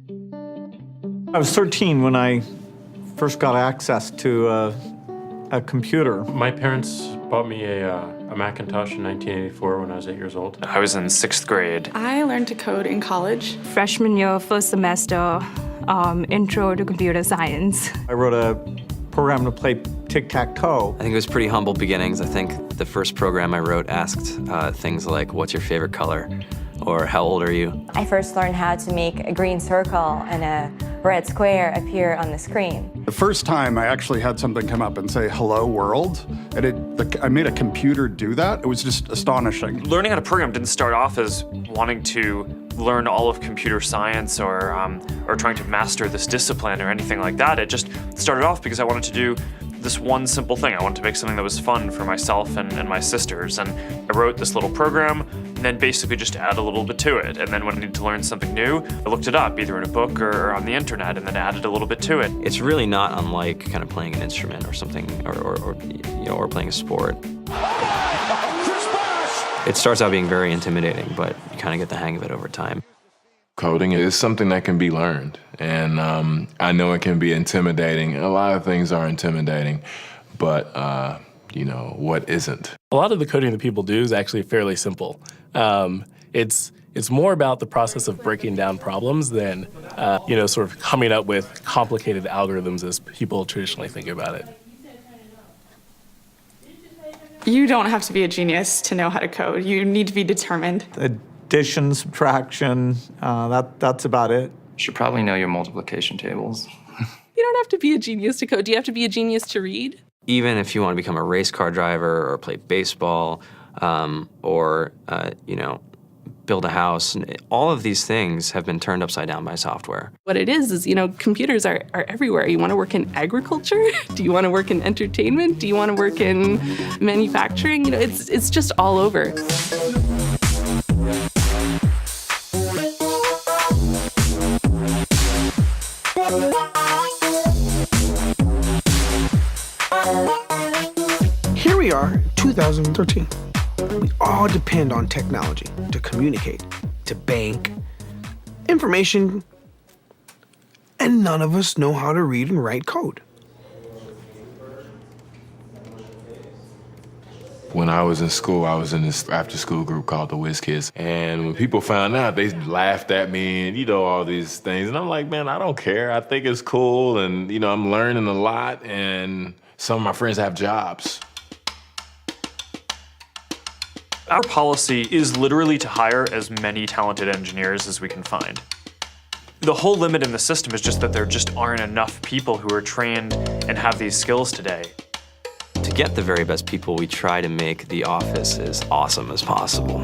I was 13 when I first got access to a computer. My parents bought me a Macintosh in 1984 when I was 8 years old. I was in 6th grade. I learned to code in college. Freshman year, first semester, intro to computer science. I wrote a program to play tic-tac-toe. I think it was pretty humble beginnings. I think the first program I wrote asked things like, what's your favorite color? Or how old are you? I first learned how to make a green circle and a red square appear on the screen. The first time I actually had something come up and say, hello world, and I made a computer do that. It was just astonishing. Learning how to program didn't start off as wanting to learn all of computer science or trying to master this discipline or anything like that. It just started off because I wanted to do this one simple thing. I wanted to make something that was fun for myself and my sisters. And I wrote this little program and then basically just add a little bit to it. And then when I needed to learn something new, I looked it up either in a book or on the internet and then added a little bit to it. It's really not unlike kind of playing an instrument or something, or playing a sport. It starts out being very intimidating, but you kind of get the hang of it over time. Coding is something that can be learned, and I know it can be intimidating. A lot of things are intimidating, but what isn't? A lot of the coding that people do is actually fairly simple. It's more about the process of breaking down problems than sort of coming up with complicated algorithms as people traditionally think about it. You don't have to be a genius to know how to code. You need to be determined. Addition, subtraction, that's about it. You should probably know your multiplication tables. You don't have to be a genius to code. Do you have to be a genius to read? Even if you want to become a race car driver or play baseball or build a house, all of these things have been turned upside down by software. What it is, computers are everywhere. You want to work in agriculture? Do you want to work in entertainment? Do you want to work in manufacturing? It's just all over. Here we are, 2013. We all depend on technology to communicate, to bank, information, and none of us know how to read and write code. When I was in school, I was in this after-school group called the Whiz Kids. And when people found out, they laughed at me and, all these things. And I'm like, man, I don't care. I think it's cool. And, I'm learning a lot. And some of my friends have jobs. Our policy is literally to hire as many talented engineers as we can find. The whole limit in the system is just that there just aren't enough people who are trained and have these skills today. To get the very best people, we try to make the office as awesome as possible.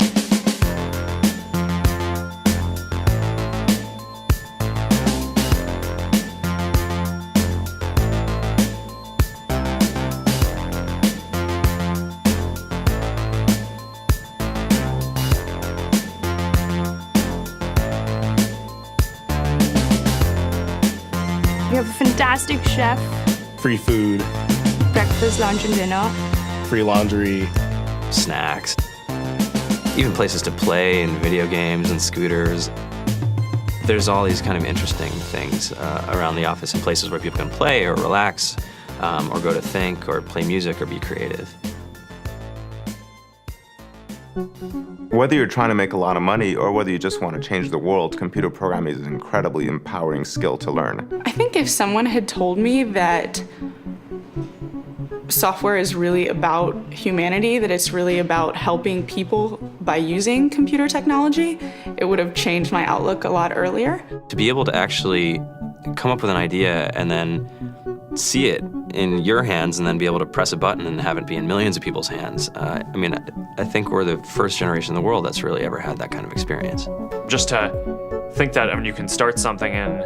We have a fantastic chef, Free food, breakfast, lunch, and dinner. free laundry, snacks, even places to play and video games and scooters. There's all these kind of interesting things around the office and places where people can play or relax or go to think or play music or be creative. Whether you're trying to make a lot of money or whether you just want to change the world, computer programming is an incredibly empowering skill to learn. I think if someone had told me that software is really about humanity, that it's really about helping people by using computer technology, it would have changed my outlook a lot earlier. To be able to actually come up with an idea and then see it in your hands and then be able to press a button and have it be in millions of people's hands. I think we're the first generation in the world that's really ever had that kind of experience. Just to think that you can start something in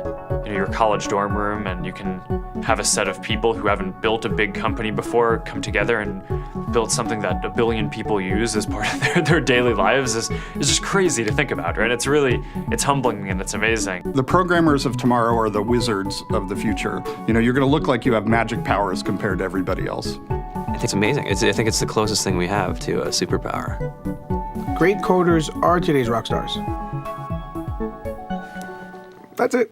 your college dorm room and you can have a set of people who haven't built a big company before come together and build something that 1 billion people use as part of their daily lives is just crazy to think about, right? It's humbling and it's amazing. The programmers of tomorrow are the wizards of the future. You're going to look like you have magic powers compared to everybody else. I think it's amazing. I think it's the closest thing we have to a superpower. Great coders are today's rock stars. That's it.